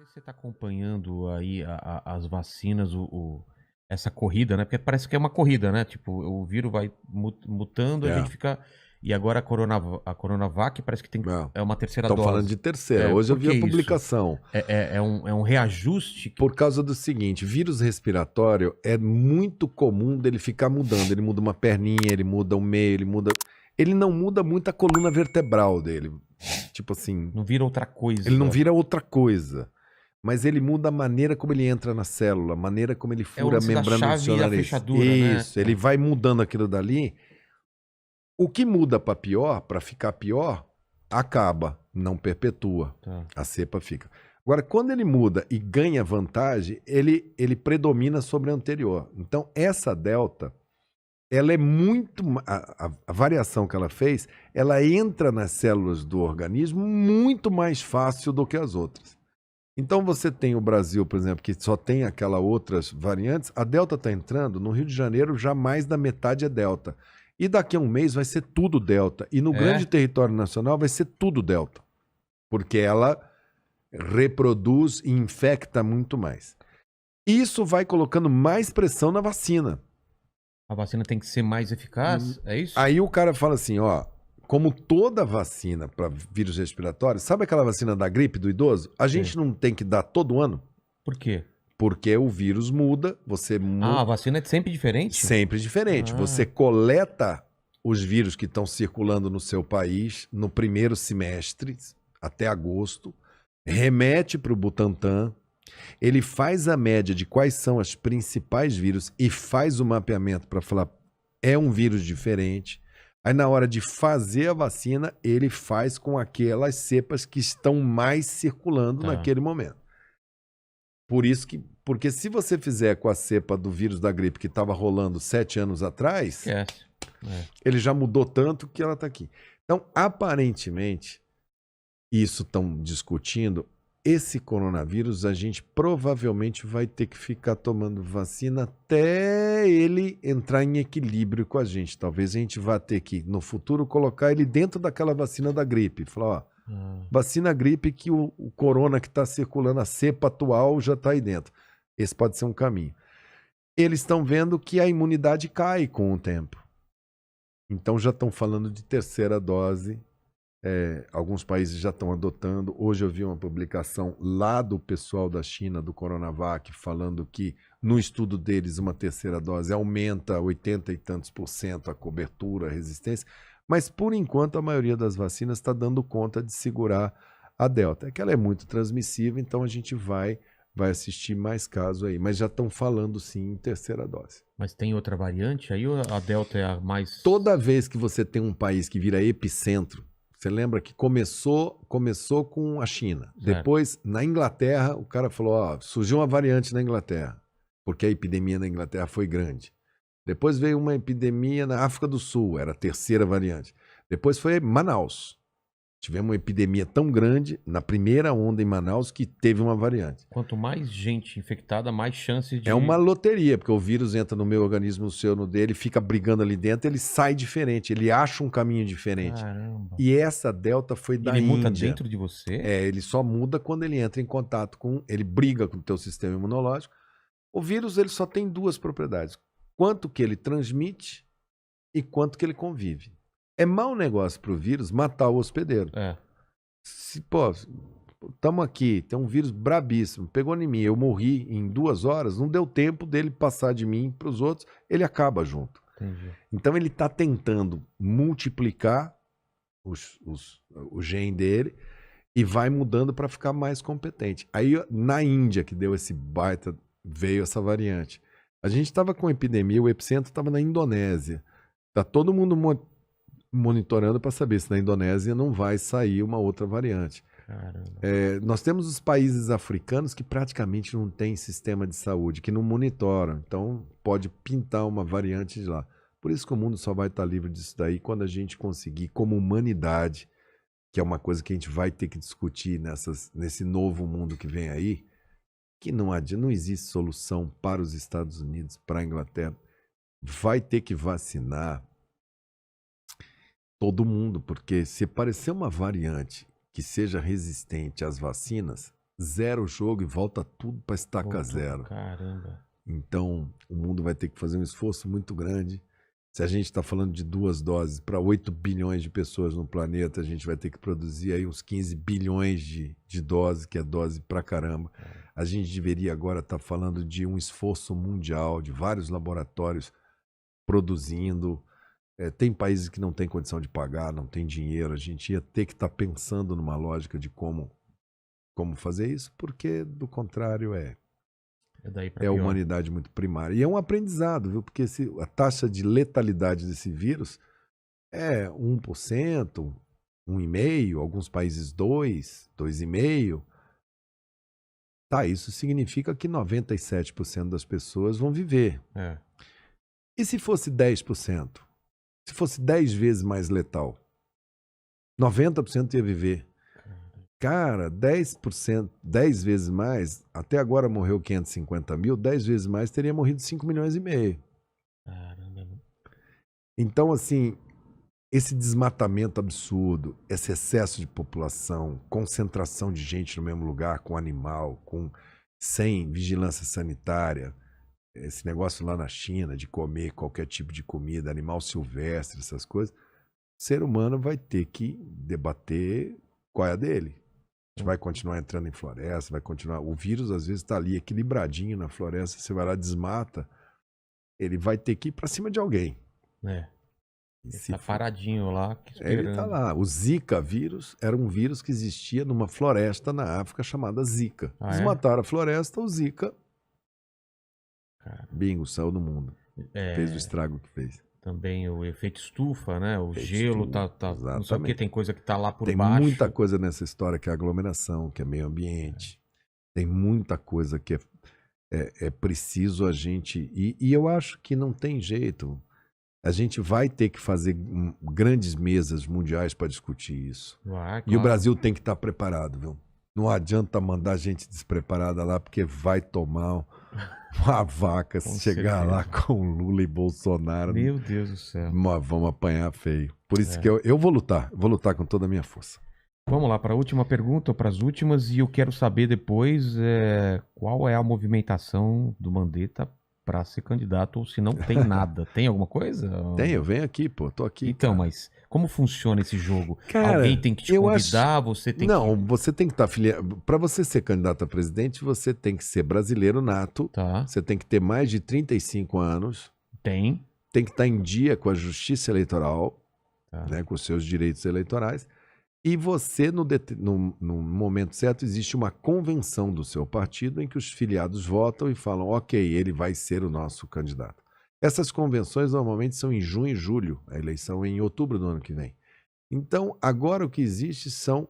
sei se você está acompanhando aí as vacinas, essa corrida, né? Porque parece que é uma corrida, né? Tipo, o vírus vai mutando, a É, gente fica. E agora a Coronavac parece que tem, é. é uma terceira Estão falando dose. de terceira. É, Hoje eu por vi que a isso? publicação. É um reajuste? Por causa do seguinte, vírus respiratório é muito comum dele ficar mudando. Ele muda uma perninha, ele muda o meio, ele muda. Ele não muda muito a coluna vertebral dele. Tipo assim, Não vira outra ele não coisa. vira outra coisa. Mas ele muda a maneira como ele entra na célula, a maneira como ele É o fura a lance da membrana do seu chave e a nariz. fechadura, né? Isso, ele vai mudando aquilo dali. O que muda para pior, para ficar pior, acaba, não perpetua. Tá. A cepa fica. Agora, quando ele muda e ganha vantagem, ele predomina sobre a anterior. Então, essa delta, ela é muito. A variação que ela fez, ela entra nas células do organismo muito mais fácil do que as outras. Então, você tem o Brasil, por exemplo, que só tem aquela outras variantes. A delta está entrando, no Rio de Janeiro, já mais da metade é delta. E daqui a um mês vai ser tudo delta. E no grande território nacional vai ser tudo delta. Porque ela reproduz e infecta muito mais. Isso vai colocando mais pressão na vacina. A vacina tem que ser mais eficaz? É isso? Aí o cara fala assim, ó, como toda vacina para vírus respiratório, sabe aquela vacina da gripe do idoso? A gente não tem que dar todo ano? Por quê? Porque o vírus muda, A vacina é sempre diferente? sempre diferente. Ah. Você coleta os vírus que estão circulando no seu país no primeiro semestre, até agosto, remete para o Butantan, ele faz a média de quais são os principais vírus e faz o mapeamento para falar é um vírus diferente. Aí na hora de fazer a vacina, ele faz com aquelas cepas que estão mais circulando naquele momento. Por isso que, porque se você fizer com a cepa do vírus da gripe que estava rolando 7 anos atrás, Esquece. ele já mudou tanto que ela está aqui. Então, aparentemente, isso estão discutindo, esse coronavírus a gente provavelmente vai ter que ficar tomando vacina até ele entrar em equilíbrio com a gente. Talvez a gente vá ter que, no futuro, colocar ele dentro daquela vacina da gripe. Falar, ó, vacina gripe que o corona que está circulando, a cepa atual já está aí dentro. Esse pode ser um caminho. Eles estão vendo que a imunidade cai com o tempo. Então já estão falando de terceira dose. Alguns países já estão adotando. Hoje eu vi uma publicação lá do pessoal da China, do Coronavac, falando que no estudo deles uma terceira dose aumenta 80 e tantos % a cobertura, a resistência. Mas por enquanto a maioria das vacinas está dando conta de segurar a Delta. É que ela é muito transmissível, então a gente vai assistir mais casos aí. Mas já estão falando sim em terceira dose. Mas tem outra variante aí ou a Delta é a mais... Toda vez que você tem um país que vira epicentro, você lembra que começou com a China. Certo. Depois, na Inglaterra, o cara falou, ó, surgiu uma variante na Inglaterra, porque a epidemia na Inglaterra foi grande. Depois veio uma epidemia na África do Sul, era a terceira variante. Depois foi Manaus. Tivemos uma epidemia tão grande, na primeira onda em Manaus, que teve uma variante. Quanto mais gente infectada, mais chances de... É uma loteria, porque o vírus entra no meu organismo, no seu, no dele, fica brigando ali dentro, ele sai diferente, ele acha um caminho diferente. Caramba. E essa delta foi da Ele muda Índia. dentro de você? Ele só muda quando ele entra em contato com... Ele briga com o teu sistema imunológico. O vírus ele só tem duas propriedades. Quanto que ele transmite e quanto que ele convive. É mau negócio para o vírus matar o hospedeiro. Se, pô, estamos aqui, tem um vírus brabíssimo, pegou em mim, eu morri em 2 horas, não deu tempo dele passar de mim para os outros, ele acaba junto. Entendi. Então ele está tentando multiplicar o gene dele e vai mudando para ficar mais competente. Aí na Índia que deu esse baita, veio essa variante. A gente estava com epidemia, o epicentro estava na Indonésia. Tá todo mundo monitorando para saber se na Indonésia não vai sair uma outra variante. Nós temos os países africanos que praticamente não têm sistema de saúde, que não monitoram. Então pode pintar uma variante de lá. Por isso que o mundo só vai estar livre disso daí quando a gente conseguir, como humanidade, que é uma coisa que a gente vai ter que discutir nesse novo mundo que vem aí, que não existe solução para os Estados Unidos, para a Inglaterra. Vai ter que vacinar todo mundo, porque se aparecer uma variante que seja resistente às vacinas, zera o jogo e volta tudo para estaca Voltou, zero. Caramba. Então, o mundo vai ter que fazer um esforço muito grande. Se a gente está falando de 2 doses para 8 bilhões de pessoas no planeta, a gente vai ter que produzir aí uns 15 bilhões de doses, que é dose pra caramba. A gente deveria agora estar falando de um esforço mundial, de vários laboratórios produzindo. Tem países que não têm condição de pagar, não tem dinheiro. A gente ia ter que estar pensando numa lógica de como fazer isso, porque do contrário É daí pra é a pior. humanidade muito primária. E é um aprendizado, viu? Porque a taxa de letalidade desse vírus é 1%, 1,5%, alguns países 2%, 2,5%. Tá, isso significa que 97% das pessoas vão viver. É. E se fosse 10%? Se fosse 10 vezes mais letal? 90% ia viver. Cara, 10%, 10 vezes mais, até agora morreu 550 mil, 10 vezes mais teria morrido 5,5 milhões. Caramba. Então, assim, esse desmatamento absurdo, esse excesso de população, concentração de gente no mesmo lugar, com animal, sem vigilância sanitária, esse negócio lá na China de comer qualquer tipo de comida, animal silvestre, essas coisas, o ser humano vai ter que debater qual é a dele. A gente vai continuar entrando em floresta, vai continuar. O vírus às vezes está ali equilibradinho na floresta, você vai lá, desmata, ele vai ter que ir para cima de alguém. É. E Ele se tá for- paradinho lá, Ele esperando. está lá. O Zika vírus era um vírus que existia numa floresta na África chamada Zika. Ah, é? Desmataram a floresta, o Zika, Cara, bingo, saiu do mundo. Fez o é, estrago que fez. também o efeito estufa, né? O Efeito gelo estufa, tá não sei o que, exatamente. tem coisa que tá lá por Tem baixo. muita coisa nessa história que é aglomeração, que é meio ambiente. Tem muita coisa que é preciso a gente... E eu acho que não tem jeito. A gente vai ter que fazer grandes mesas mundiais para discutir isso. Vai, E o claro. Brasil tem que estar preparado, viu? Não adianta mandar gente despreparada lá, porque vai tomar uma vaca se Com chegar certeza. lá com Lula e Bolsonaro. Meu Deus do céu. Vamos apanhar feio. Por isso que eu vou lutar com toda a minha força. Vamos lá para a última pergunta, ou para as últimas, e eu quero saber depois qual é a movimentação do Mandetta para ser candidato, ou se não tem nada. Tem alguma coisa? Tem, eu venho aqui, pô, tô aqui. Então, cara. mas como funciona esse jogo? Cara, Alguém tem que te eu convidar, você tem Não, que... você tem que estar filiado. Para você ser candidato a presidente, você tem que ser brasileiro nato, Tá, você tem que ter mais de 35 anos, tem. tem que estar em dia com a justiça eleitoral, Tá. né, com os seus direitos eleitorais, e você, no momento certo, existe uma convenção do seu partido em que os filiados votam e falam, ok, ele vai ser o nosso candidato. Essas convenções normalmente são em junho e julho, a eleição é em outubro do ano que vem. Então, agora o que existe são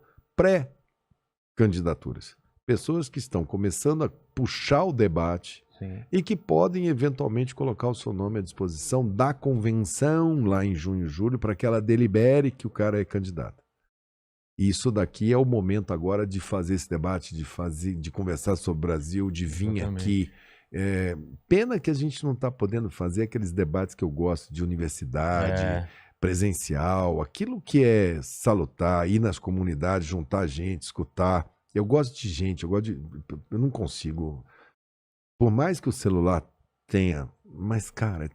pré-candidaturas. Pessoas que estão começando a puxar o debate Sim. e que podem eventualmente colocar o seu nome à disposição da convenção lá em junho e julho para que ela delibere que o cara é candidato. Isso daqui é o momento agora de fazer esse debate, de conversar sobre o Brasil, de vir Exatamente. aqui. Pena que a gente não está podendo fazer aqueles debates que eu gosto de universidade, presencial, aquilo que é salutar, ir nas comunidades, juntar gente, escutar. Eu gosto de gente, eu não consigo. Por mais que o celular tenha, mas, cara, é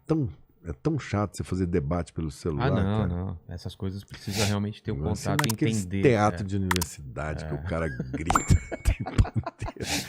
tão chato você fazer debate pelo celular. Ah, não, cara. não. Essas coisas precisa realmente ter um Você contato e naqueles entender. teatro de universidade que o cara grita o tempo inteiro.